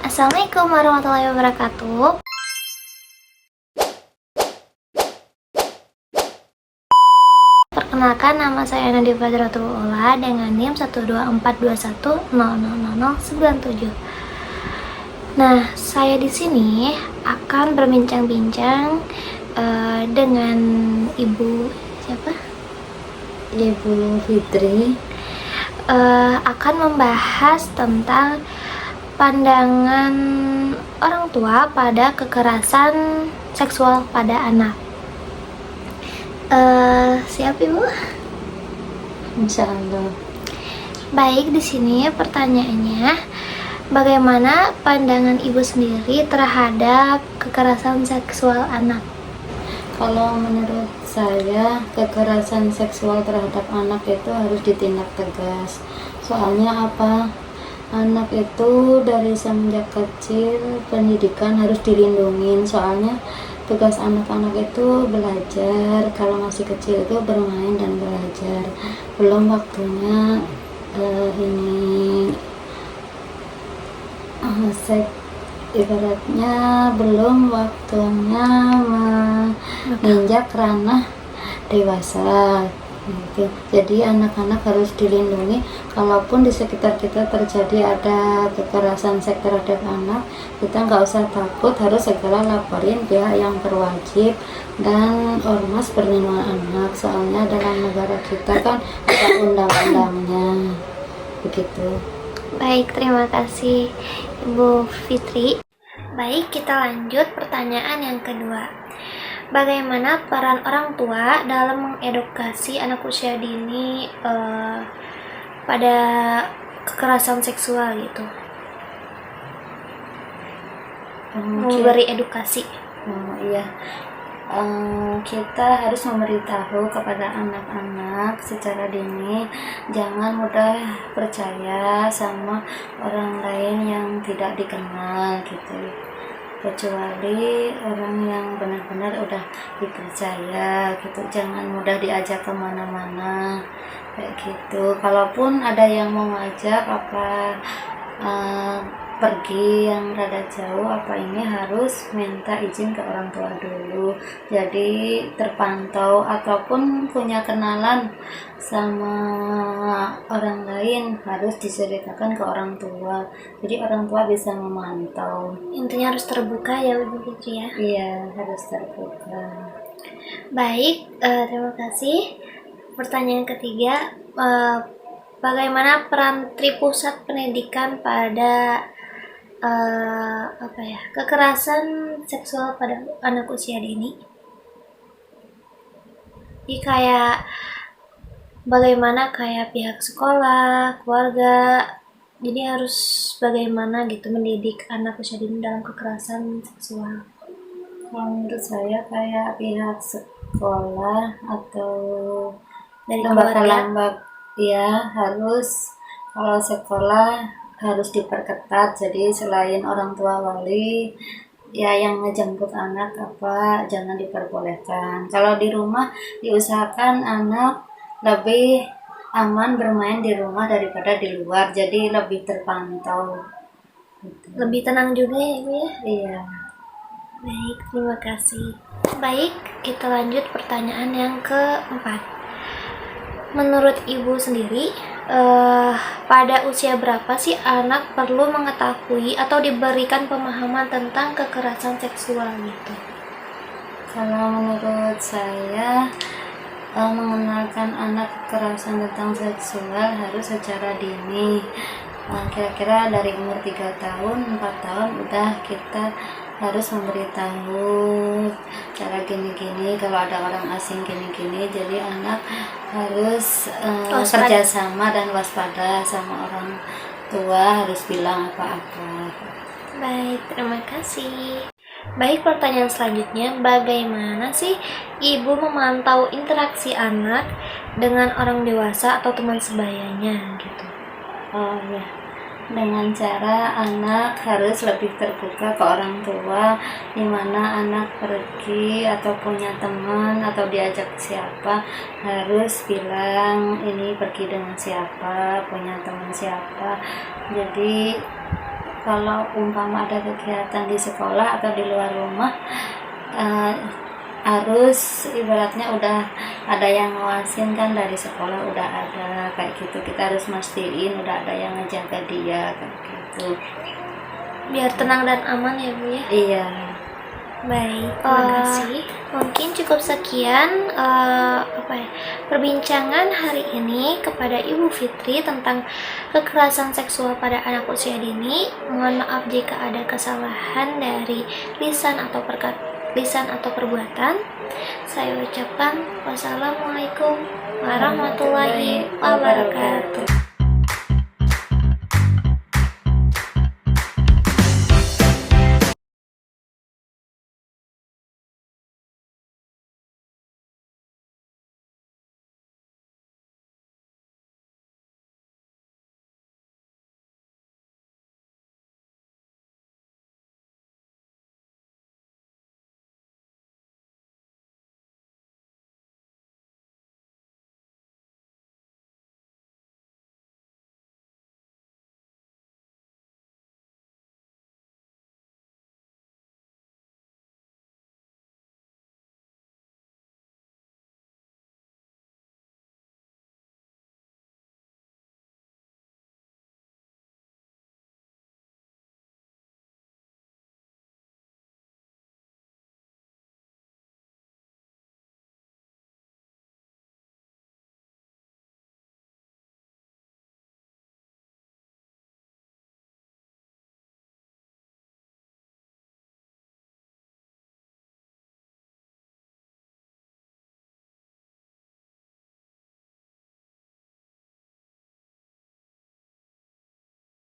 Assalamualaikum warahmatullahi wabarakatuh. Perkenalkan, nama saya Nadifa Fadratul Ula dengan NIM 12421000097. Nah, saya di sini akan berbincang-bincang dengan Ibu siapa? Ibu Fitri. Akan membahas tentang pandangan orang tua pada kekerasan seksual pada anak. Siap Ibu? Insya Allah. Baik, di sini pertanyaannya, bagaimana pandangan Ibu sendiri terhadap kekerasan seksual anak? Kalau menurut saya, kekerasan seksual terhadap anak itu harus ditindak tegas. Soalnya apa? Anak itu dari semenjak kecil pendidikan harus dilindungin. Soalnya tugas anak-anak itu belajar. Kalau masih kecil itu bermain dan belajar. Belum waktunya ibaratnya belum waktunya menginjak ranah dewasa gitu. Jadi anak-anak harus dilindungi. Kalaupun di sekitar kita terjadi ada kekerasan seks terhadap anak, kita nggak usah takut, harus segera laporin pihak yang berwajib dan ormas perlindungan anak. Soalnya dalam negara kita kan ada undang-undangnya begitu. Baik, terima kasih Ibu Fitri. Baik, kita lanjut pertanyaan yang kedua. Bagaimana peran orang tua dalam mengedukasi anak usia dini pada kekerasan seksual gitu? Memberi edukasi. Iya. Kita harus memberitahu kepada anak-anak secara dini, jangan mudah percaya sama orang lain yang tidak dikenal gitu, kecuali orang yang benar-benar udah dipercaya gitu. Jangan mudah diajak kemana-mana kayak gitu. Kalaupun ada yang mau ngajak pergi yang rada jauh ini harus minta izin ke orang tua dulu, jadi terpantau, ataupun punya kenalan sama orang lain harus diceritakan ke orang tua, jadi orang tua bisa memantau. Intinya harus terbuka ya Ibu Fitri ya? Iya, harus terbuka. Baik, terima kasih. Pertanyaan ketiga, bagaimana peran Tripusat Pendidikan pada kekerasan seksual pada anak usia dini? Jadi kayak bagaimana kayak pihak sekolah, keluarga, jadi harus bagaimana gitu mendidik anak usia dini dalam kekerasan seksual? Menurut saya kayak pihak sekolah atau Dari lembaga ya harus. Kalau sekolah harus diperketat, jadi selain orang tua wali ya yang ngejemput anak jangan diperbolehkan. Kalau di rumah diusahakan anak lebih aman bermain di rumah daripada di luar, jadi lebih terpantau gitu. Lebih tenang juga ya Ibu ya? Iya. Baik, terima kasih. Baik, kita lanjut pertanyaan yang keempat. Menurut Ibu sendiri, pada usia berapa sih anak perlu mengetahui atau diberikan pemahaman tentang kekerasan seksual gitu? Kalau menurut saya, mengenalkan anak kekerasan tentang seksual harus secara dini. Kira-kira dari umur 3 tahun, 4 tahun udah kita harus memberitahu cara gini-gini, kalau ada orang asing gini-gini, jadi anak harus kerjasama dan waspada sama orang tua, harus bilang apa-apa. Baik, terima kasih. Baik, pertanyaan selanjutnya, bagaimana sih Ibu memantau interaksi anak dengan orang dewasa atau teman sebayanya gitu? Oh ya, dengan cara anak harus lebih terbuka ke orang tua, dimana anak pergi atau punya teman atau diajak siapa harus bilang ini pergi dengan siapa, punya teman siapa. Jadi kalau umpama ada kegiatan di sekolah atau di luar rumah, harus ibaratnya udah ada yang ngawasin kan, dari sekolah udah ada kayak gitu, kita harus mastiin udah ada yang ngejaga dia kayak gitu, biar tenang dan aman ya Bu ya. iya. Baik, terima kasih. Mungkin cukup sekian perbincangan hari ini kepada Ibu Fitri tentang kekerasan seksual pada anak usia dini. Mohon maaf jika ada kesalahan dari lisan atau perbuatan. Saya ucapkan wassalamualaikum warahmatullahi wabarakatuh.